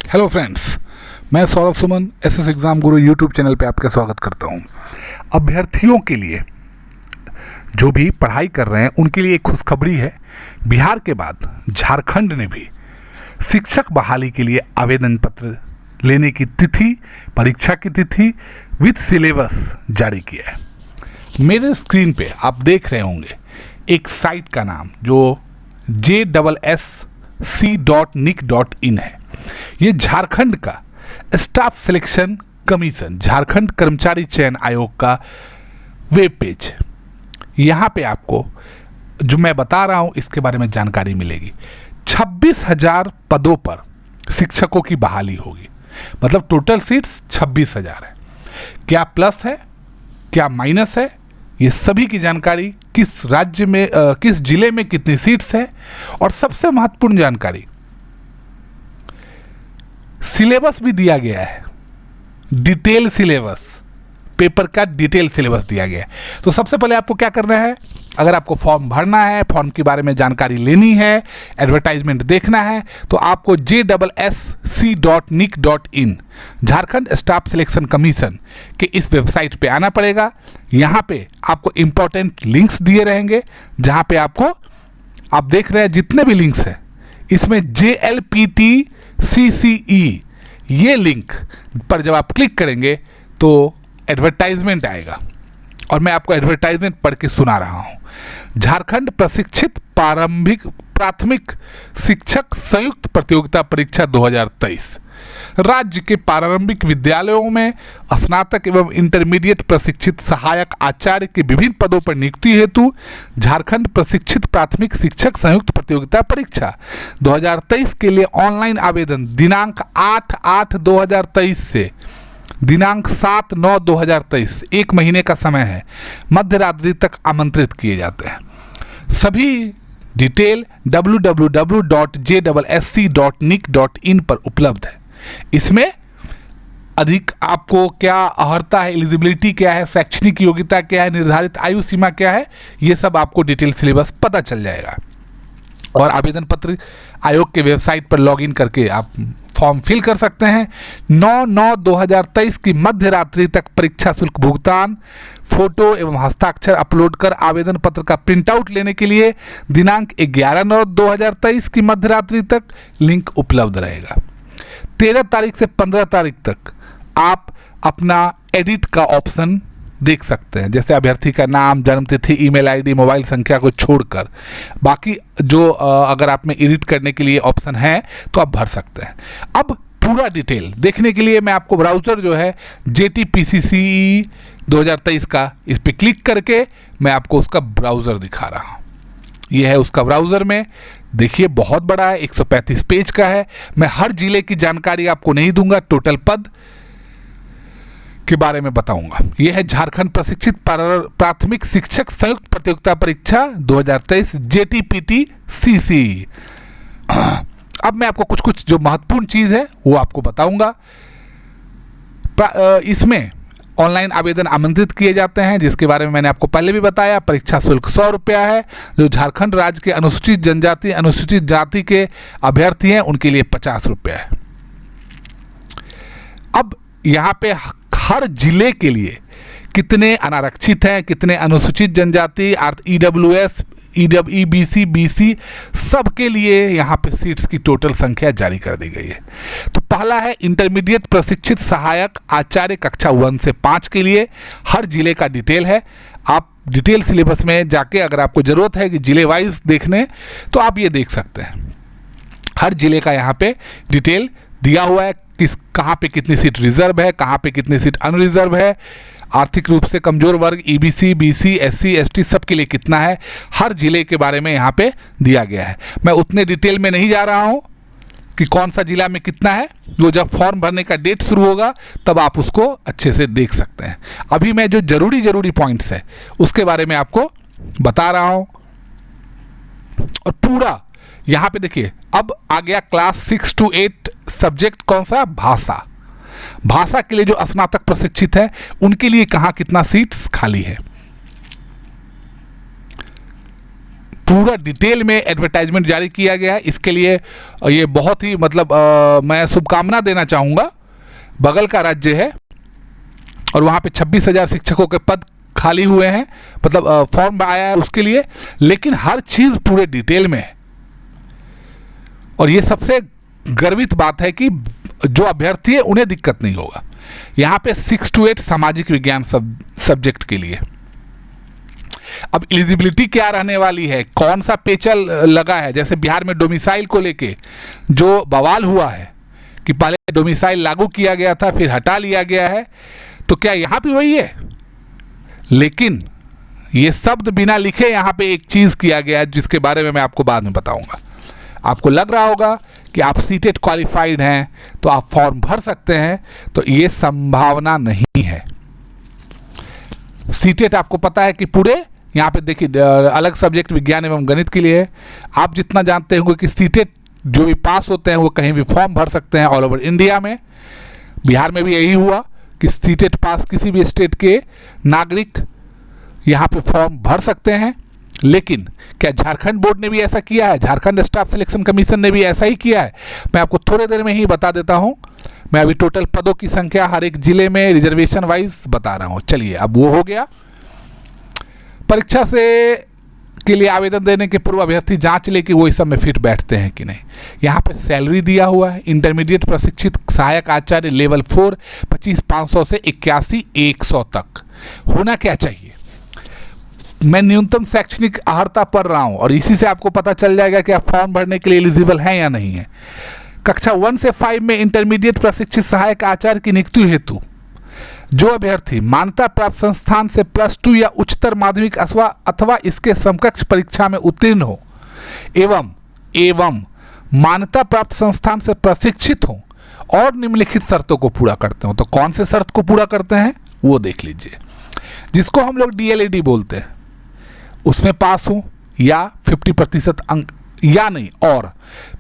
Hello friends, मैं Saurabh Suman SS exam गुरु YouTube channel पे आपका स्वागत करता हूँ। अभ्यर्थियों के लिए जो भी पढ़ाई कर रहे हैं उनके लिए एक खुशखबरी है। बिहार के बाद झारखंड ने भी शिक्षक बहाली के लिए आवेदन पत्र लेने की तिथि, परीक्षा की तिथि विद सिलेबस जारी किया है। मेरे स्क्रीन पे आप देख रहे होंगे एक साइट का नाम जो JSSC.nic.in है। ये झारखंड का स्टाफ सिलेक्शन कमीशन, झारखंड कर्मचारी चयन आयोग का वेब पेज। यहाँ पे आपको जो मैं बता रहा हूँ इसके बारे में जानकारी मिलेगी। 26,000 पदों पर शिक्षकों की बहाली होगी, मतलब टोटल सीट्स 26,000 है। क्या प्लस है, क्या माइनस है, ये सभी की जानकारी, किस राज्य में किस जिले में कितनी सीट्स है, और सबसे महत्वपूर्ण जानकारी सिलेबस भी दिया गया है। डिटेल सिलेबस, पेपर का डिटेल सिलेबस दिया गया है। तो सबसे पहले आपको क्या करना है, अगर आपको फॉर्म भरना है, फॉर्म के बारे में जानकारी लेनी है, एडवर्टाइजमेंट देखना है, तो आपको JSSC.nic.in Jharkhand staff selection commission के इस वेबसाइट पे आना पड़ेगा। यहाँ पे आपको इम्पोर्टेंट लिंक्स दिए रहेंगे, जहाँ पे आपको, आप देख रहे हैं जितने भी लिंक्स हैं इसमें JLPT-CCE ये लिंक पर जब आप क्लिक करेंगे तो एडवर्टाइजमेंट आएगा, और मैं आपको एडवर्टाइजमेंट पढ़ के सुना रहा हूँ। झारखंड प्रशिक्षित प्राथमिक शिक्षक संयुक्त प्रतियोगिता परीक्षा 2023 राज्य के प्रारंभिक विद्यालयों में स्नातक एवं इंटरमीडिएट प्रशिक्षित सहायक आचार्य के विभिन्न पदों पर नियुक्ति हेतु झारखंड प्रशिक्षित प्राथमिक शिक्षक संयुक्त प्रतियोगिता परीक्षा 2023 के लिए ऑनलाइन आवेदन दिनांक 8/8/2023 से दिनांक 7/9/2023, एक महीने का समय है, मध्य रात्रि तक आमंत्रित किए जाते हैं। सभी डिटेल www.JSSC.nic.in पर उपलब्ध है। इसमें अधिक आपको क्या अर्हता है, एलिजिबिलिटी क्या है, शैक्षणिक योग्यता क्या है, निर्धारित आयु सीमा क्या है, ये सब आपको डिटेल सिलेबस पता चल जाएगा। और आवेदन पत्र आयोग के वेबसाइट पर लॉगिन करके आप फॉर्म फिल कर सकते हैं। 9/9/2023 की मध्य रात्रि तक परीक्षा शुल्क भुगतान, फोटो एवं हस्ताक्षर अपलोड कर आवेदन पत्र का प्रिंट आउट लेने के लिए दिनांक 11/9/2023 की मध्य रात्रि तक लिंक उपलब्ध रहेगा। 13 तारीख से 15 तारीख तक आप अपना एडिट का ऑप्शन देख सकते हैं, जैसे अभ्यर्थी का नाम, जन्मतिथि, ईमेल आईडी, मोबाइल संख्या को छोड़कर बाकी जो अगर आप में एडिट करने के लिए ऑप्शन है तो आप भर सकते हैं। अब पूरा डिटेल देखने के लिए मैं आपको ब्राउज़र जो है JTPCCE 2023 का, इस पर क्लिक करके मैं आपको उसका ब्राउज़र दिखा रहा हूँ। ये है उसका ब्राउज़र में, देखिए बहुत बड़ा है, 135 पेज का है। मैं हर जिले की जानकारी आपको नहीं दूंगा, टोटल पद के बारे में बताऊंगा। यह है झारखंड प्रशिक्षित प्राथमिक शिक्षक संयुक्त प्रतियोगिता परीक्षा 2023 JTPT-CCE। अब मैं आपको कुछ जो महत्वपूर्ण चीज़ है वो आपको बताऊंगा। इसमें ऑनलाइन आवेदन आमंत्रित किए जाते हैं, जिसके बारे में मैंने आपको पहले भी बताया। परीक्षा शुल्क 100 रुपया है। जो झारखंड राज्य के अनुसूचित जनजाति, अनुसूचित जाति के अभ्यर्थी हैं उनके लिए 50 रुपया है। अब यहाँ पे हर जिले के लिए कितने अनारक्षित हैं, कितने अनुसूचित जनजाति, EWS, EBC, BC, सबके लिए यहाँ पे सीट्स की टोटल संख्या जारी कर दी गई है। तो पहला है इंटरमीडिएट प्रशिक्षित सहायक आचार्य कक्षा 1 से 5 के लिए, हर जिले का डिटेल है। आप डिटेल सिलेबस में जाके अगर आपको ज़रूरत है कि जिले वाइज देखने, तो आप ये देख सकते हैं। हर जिले का यहाँ पे डिटेल दिया हुआ है, कहाँ पे कितनी सीट रिजर्व है, कहाँ पे कितनी सीट अनरिजर्व है, आर्थिक रूप से कमजोर वर्ग EBC, BC, SC, ST सबके लिए कितना है, हर जिले के बारे में यहाँ पे दिया गया है। मैं उतने डिटेल में नहीं जा रहा हूँ कि कौन सा जिला में कितना है, वो जब फॉर्म भरने का डेट शुरू होगा तब आप उसको अच्छे से देख सकते हैं। अभी मैं जो जरूरी पॉइंट्स है उसके बारे में आपको बता रहा हूँ। और पूरा यहाँ पे देखिए, अब आ गया क्लास 6 to 8 सब्जेक्ट कौन सा, भाषा। भाषा के लिए जो स्नातक प्रशिक्षित है उनके लिए कहाँ कितना सीट्स खाली है। पूरा डिटेल में एडवर्टाइजमेंट जारी किया गया है। इसके लिए ये बहुत ही मतलब मैं शुभकामना देना चाहूँगा। बगल का राज्य है और वहाँ पे 26,000 शिक्षकों के पद खाली हुए हैं, मतलब फॉर्म आया है उसके लिए, लेकिन हर चीज़ पूरे डिटेल में है। और ये सबसे गर्वित बात है कि जो अभ्यर्थी है उन्हें दिक्कत नहीं होगा। यहाँ पे 6 to 8 सामाजिक विज्ञान सब्जेक्ट के लिए। अब एलिजिबिलिटी क्या रहने वाली है, कौन सा पेचल लगा है, जैसे बिहार में डोमिसाइल को लेके जो बवाल हुआ है कि पहले डोमिसाइल लागू किया गया था फिर हटा लिया गया है, तो क्या यहाँ भी वही है? लेकिन ये शब्द बिना लिखे यहाँ पे एक चीज़ किया गया है जिसके बारे में मैं आपको बाद में बताऊंगा। आपको लग रहा होगा कि आप सीटेट क्वालिफाइड हैं तो आप फॉर्म भर सकते हैं, तो ये संभावना नहीं है। सीटेट आपको पता है कि पूरे यहाँ पे देखिए अलग सब्जेक्ट विज्ञान एवं गणित के लिए है। आप जितना जानते होंगे कि सीटेट जो भी पास होते हैं वो कहीं भी फॉर्म भर सकते हैं ऑल ओवर इंडिया में। बिहार में भी यही हुआ कि सीटेट पास किसी भी स्टेट के नागरिक यहाँ पे फॉर्म भर सकते हैं। लेकिन क्या झारखंड बोर्ड ने भी ऐसा किया है? झारखंड स्टाफ सिलेक्शन कमीशन ने भी ऐसा ही किया है? मैं आपको थोड़ी देर में ही बता देता हूँ। मैं अभी टोटल पदों की संख्या हर एक जिले में रिजर्वेशन वाइज बता रहा हूँ। चलिए, अब वो हो गया। परीक्षा से के लिए आवेदन देने के पूर्व अभ्यर्थी जांच ले कि वो इस सब में फिट बैठते हैं कि नहीं। यहाँ पे सैलरी दिया हुआ है। इंटरमीडिएट प्रशिक्षित सहायक आचार्य लेवल 4 25,500 से 81,100 तक होना क्या चाहिए। मैं न्यूनतम शैक्षणिक अर्हता पढ़ रहा हूँ और इसी से आपको पता चल जाएगा कि आप फॉर्म भरने के लिए एलिजिबल हैं या नहीं है। कक्षा 1 से 5 में इंटरमीडिएट प्रशिक्षित सहायक आचार्य की नियुक्ति हेतु जो अभ्यर्थी मान्यता प्राप्त संस्थान से +2 या उच्चतर माध्यमिक अथवा इसके समकक्ष परीक्षा में उत्तीर्ण हो एवं मान्यता प्राप्त संस्थान से प्रशिक्षित हो और निम्नलिखित शर्तों को पूरा करते हो। तो कौन से शर्त को पूरा करते हैं वो देख लीजिए। जिसको हम लोग DLED बोलते हैं उसमें पास हो या 50% अंक या नहीं और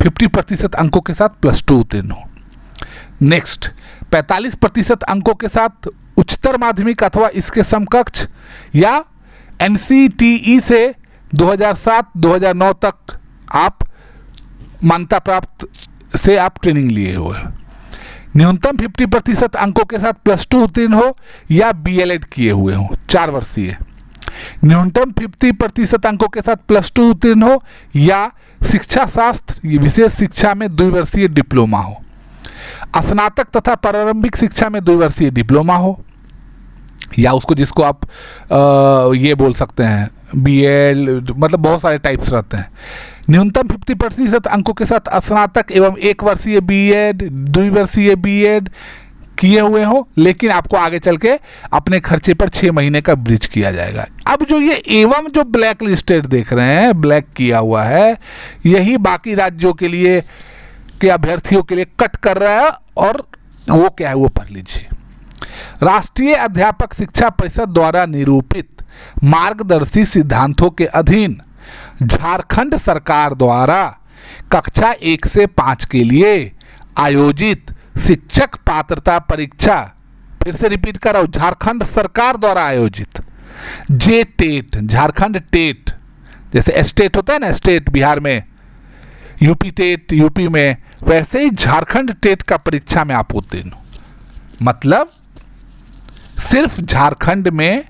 50% अंकों के साथ +2 उत्तीर्ण हो। नेक्स्ट, 45% अंकों के साथ उच्चतर माध्यमिक अथवा इसके समकक्ष या NCTE से 2007-2009 तक आप मान्यता प्राप्त से आप ट्रेनिंग लिए हो। न्यूनतम 50% अंकों के साथ +2 उत्तीर्ण हो या BLED किए हुए हो 4 वर्षीय। न्यूनतम 50% अंकों के साथ +2 उत्तीर्ण हो या शिक्षा शास्त्र विशेष शिक्षा में 2 वर्षीय डिप्लोमा हो। स्नातक तथा प्रारंभिक शिक्षा में 2 वर्षीय डिप्लोमा हो या उसको जिसको आप ये बोल सकते हैं BL, मतलब बहुत सारे टाइप्स रहते हैं। न्यूनतम 50% अंकों के साथ स्नातक एवं 1 वर्षीय BEd 2 वर्षीय BEd किए हुए हो, लेकिन आपको आगे चल के अपने खर्चे पर 6 महीने का ब्रिज किया जाएगा। अब जो ये एवं जो ब्लैक लिस्टेड देख रहे हैं, ब्लैक किया हुआ है, यही बाकी राज्यों के लिए के अभ्यर्थियों के लिए कट कर रहा है। और वो क्या है वो पढ़ लीजिए। राष्ट्रीय अध्यापक शिक्षा परिषद द्वारा निरूपित मार्गदर्शी सिद्धांतों के अधीन झारखंड सरकार द्वारा कक्षा 1 से 5 के लिए आयोजित शिक्षक पात्रता परीक्षा, फिर से रिपीट कर रहा हूं, झारखंड सरकार द्वारा आयोजित JTET, झारखंड टेट, जैसे स्टेट होता है ना, स्टेट बिहार में, यूपी टेट यूपी में, वैसे ही झारखंड टेट का परीक्षा में आप उत्तीर्ण हो। मतलब सिर्फ झारखंड में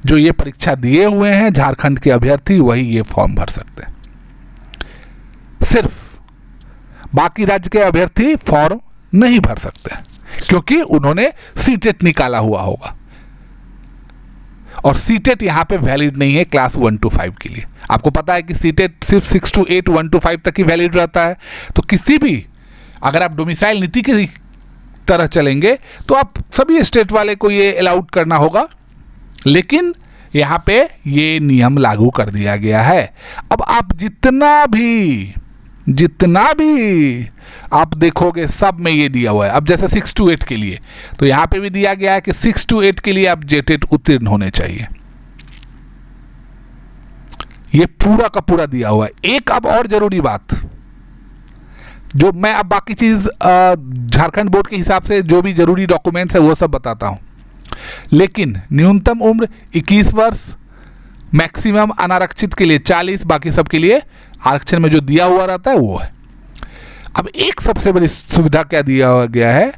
जो ये परीक्षा दिए हुए हैं झारखंड के अभ्यर्थी वही ये फॉर्म भर सकते हैं। सिर्फ बाकी राज्य के अभ्यर्थी फॉर्म नहीं भर सकते क्योंकि उन्होंने सीटेट निकाला हुआ होगा और सीटेट यहाँ पे वैलिड नहीं है क्लास 1 to 5 के लिए। आपको पता है कि सीटेट सिर्फ 6 to 8 1 to 5 तक ही वैलिड रहता है। तो किसी भी अगर आप डोमिसाइल नीति की तरह चलेंगे तो आप सभी स्टेट वाले को ये अलाउड करना होगा, लेकिन यहाँ पे ये नियम लागू कर दिया गया है। अब आप जितना भी आप देखोगे सब में ये दिया हुआ है। अब जैसे 6 to 8 के लिए तो यहाँ पे भी दिया गया है कि 6 to 8 के लिए आप JTET उत्तीर्ण होने चाहिए। ये पूरा का पूरा दिया हुआ है। एक अब और जरूरी बात जो मैं अब बाकी चीज झारखंड बोर्ड के हिसाब से जो भी जरूरी डॉक्यूमेंट्स है वो सब बताता हूं, लेकिन न्यूनतम उम्र 21 वर्ष, मैक्सिमम अनारक्षित के लिए 40, बाकी सब के लिए आरक्षण में जो दिया हुआ रहता है वो है। अब एक सबसे बड़ी सुविधा क्या दिया गया है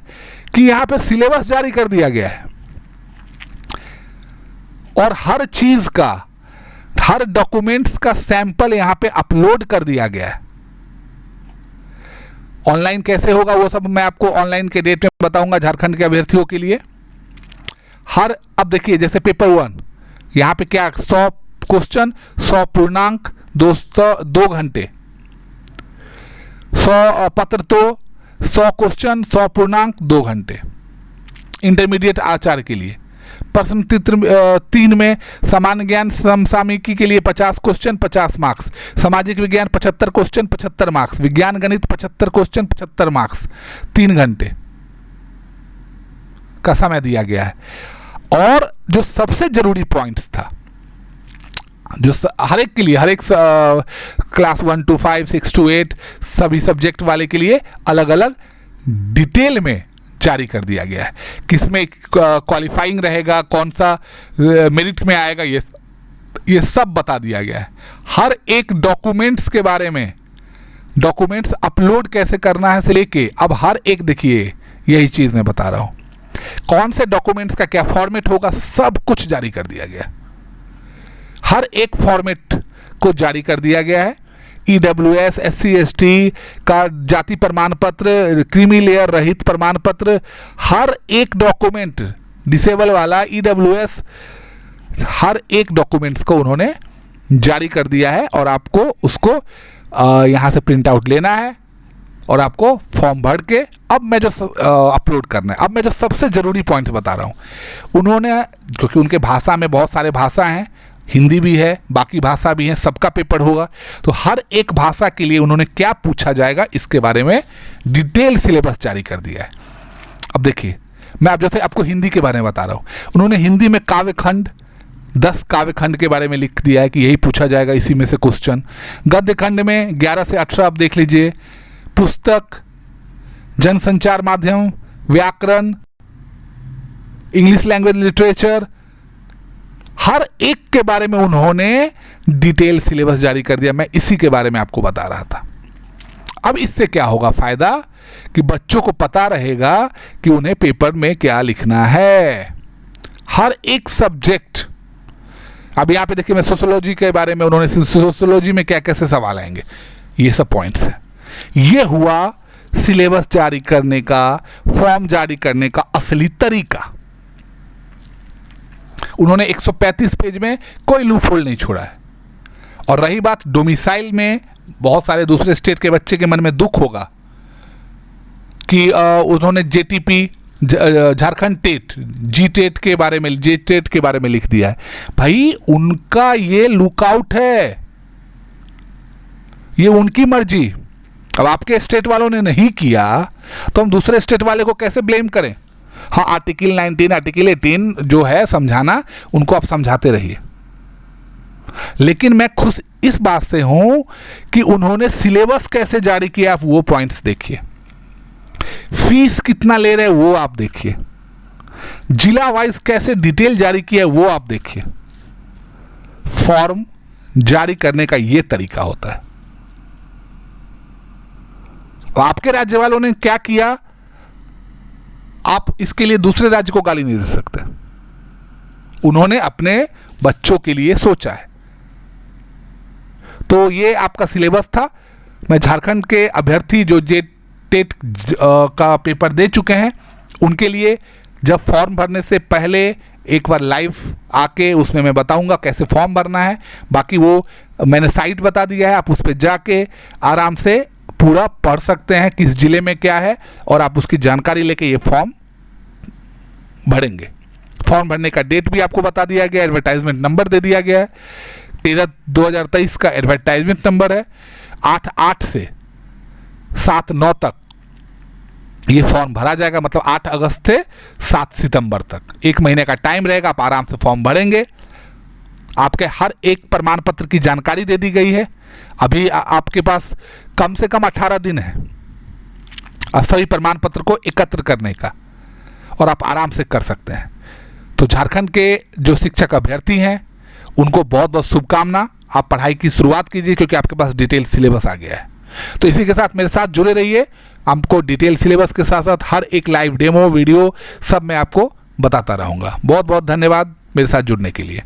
कि यहाँ पे सिलेबस जारी कर दिया गया है और हर चीज का, हर डॉक्यूमेंट्स का सैंपल यहाँ पे अपलोड कर दिया गया है। ऑनलाइन कैसे होगा वो सब मैं आपको ऑनलाइन के डेट में बताऊंगा झारखंड के अभ्यर्थियों के लिए। अब देखिए जैसे पेपर 1 यहाँ पे क्या 100 क्वेश्चन 100 पूर्णांक 2 घंटे, 100 पत्र तो 100 क्वेश्चन 100 पूर्णांक 2 घंटे। इंटरमीडिएट आचार्य के लिए प्रश्न 3 में सामान्य ज्ञान समसामयिकी के लिए 50 क्वेश्चन 50 मार्क्स, सामाजिक विज्ञान 75 क्वेश्चन 75 मार्क्स, विज्ञान गणित 75 क्वेश्चन 75 मार्क्स, 3 घंटे का समय दिया गया है। और जो सबसे जरूरी पॉइंट्स था, जो हर एक के लिए, हर एक क्लास 1 to 5 6 to 8 सभी सब्जेक्ट वाले के लिए अलग अलग डिटेल में जारी कर दिया गया है। किसमें क्वालिफाइंग रहेगा, कौन सा मेरिट में आएगा, ये सब बता दिया गया है। हर एक डॉक्यूमेंट्स के बारे में, डॉक्यूमेंट्स अपलोड कैसे करना है से लेके अब हर एक, देखिए यही चीज़ मैं बता रहा हूँ, कौन से डॉक्यूमेंट्स का क्या फॉर्मेट होगा, सब कुछ जारी कर दिया गया है। हर एक फॉर्मेट को जारी कर दिया गया है। EWS SC ST का जाति प्रमाण पत्र, क्रीमी लेयर रहित प्रमाण पत्र, हर एक डॉक्यूमेंट, डिसेबल वाला EWS, हर एक डॉक्यूमेंट्स को उन्होंने जारी कर दिया है और आपको उसको यहाँ से प्रिंट आउट लेना है और आपको फॉर्म भर के अब मैं जो अपलोड करना है। अब मैं जो सबसे ज़रूरी पॉइंट्स बता रहा हूँ, उन्होंने, क्योंकि उनके भाषा में बहुत सारे भाषा हैं, हिंदी भी है, बाकी भाषा भी है, सबका पेपर होगा, तो हर एक भाषा के लिए उन्होंने क्या पूछा जाएगा इसके बारे में डिटेल सिलेबस जारी कर दिया है। अब देखिए मैं अब जैसे आपको हिंदी के बारे में बता रहा हूँ, उन्होंने हिंदी में काव्यखंड 10 काव्यखंड के बारे में लिख दिया है कि यही पूछा जाएगा, इसी में से क्वेश्चन। गद्य खंड में 11 से 18 आप देख लीजिए, पुस्तक, जनसंचार माध्यम, व्याकरण, इंग्लिश लैंग्वेज लिटरेचर, हर एक के बारे में उन्होंने डिटेल सिलेबस जारी कर दिया। मैं इसी के बारे में आपको बता रहा था। अब इससे क्या होगा फायदा कि बच्चों को पता रहेगा कि उन्हें पेपर में क्या लिखना है, हर एक सब्जेक्ट। अब यहाँ पे देखिए मैं सोशियोलॉजी के बारे में, उन्होंने सोशियोलॉजी में क्या कैसे सवाल आएंगे, ये सब पॉइंट्स है। ये हुआ सिलेबस जारी करने का, फॉर्म जारी करने का असली तरीका। उन्होंने 135 पेज में कोई लूप होल नहीं छोड़ा है। और रही बात डोमिसाइल में, बहुत सारे दूसरे स्टेट के बच्चे के मन में दुख होगा कि उन्होंने JTP झारखंड टेट, G-टेट के बारे में, J-टेट के बारे में लिख दिया है। भाई उनका ये लुकआउट है, ये उनकी मर्जी। अब आपके स्टेट वालों ने नहीं किया तो हम दूसरे स्टेट वाले को कैसे ब्लेम करें। हाँ, आर्टिकल 19 आर्टिकल 18 जो है समझाना, उनको आप समझाते रहिए, लेकिन मैं खुश इस बात से हूं कि उन्होंने सिलेबस कैसे जारी किया, आप वो पॉइंट्स देखिए, फीस कितना ले रहे हैं वो आप देखिए, जिला वाइज कैसे डिटेल जारी किया वो आप देखिए। फॉर्म जारी करने का ये तरीका होता है। आपके राज्य वालों ने क्या किया, आप इसके लिए दूसरे राज्य को गाली नहीं दे सकते। उन्होंने अपने बच्चों के लिए सोचा है। तो ये आपका सिलेबस था। मैं झारखंड के अभ्यर्थी जो J-टेट का पेपर दे चुके हैं, उनके लिए जब फॉर्म भरने से पहले एक बार लाइव आके उसमें मैं बताऊंगा कैसे फॉर्म भरना है। बाकी वो मैंने साइट बता दिया है, आप उस पर जाके आराम से पूरा पढ़ सकते हैं किस जिले में क्या है, और आप उसकी जानकारी लेके ये फॉर्म भरेंगे। फॉर्म भरने का डेट भी आपको बता दिया गया, एडवर्टाइजमेंट नंबर दे दिया गया है, 13/2023 का एडवर्टाइजमेंट नंबर है। 8/8 से 7/9 तक ये फॉर्म भरा जाएगा, मतलब 8 अगस्त से 7 सितंबर तक 1 महीने का टाइम रहेगा। आप आराम से फॉर्म भरेंगे। आपके हर एक प्रमाण पत्र की जानकारी दे दी गई है। अभी आपके पास कम से कम 18 दिन है अब सभी प्रमाण पत्र को एकत्र करने का, और आप आराम से कर सकते हैं। तो झारखंड के जो शिक्षक अभ्यर्थी हैं उनको बहुत बहुत शुभकामना। आप पढ़ाई की शुरुआत कीजिए क्योंकि आपके पास डिटेल सिलेबस आ गया है। तो इसी के साथ मेरे साथ जुड़े रहिए। आपको डिटेल सिलेबस के साथ साथ हर एक लाइव डेमो वीडियो सब मैं आपको बताता रहूँगा। बहुत बहुत धन्यवाद मेरे साथ जुड़ने के लिए।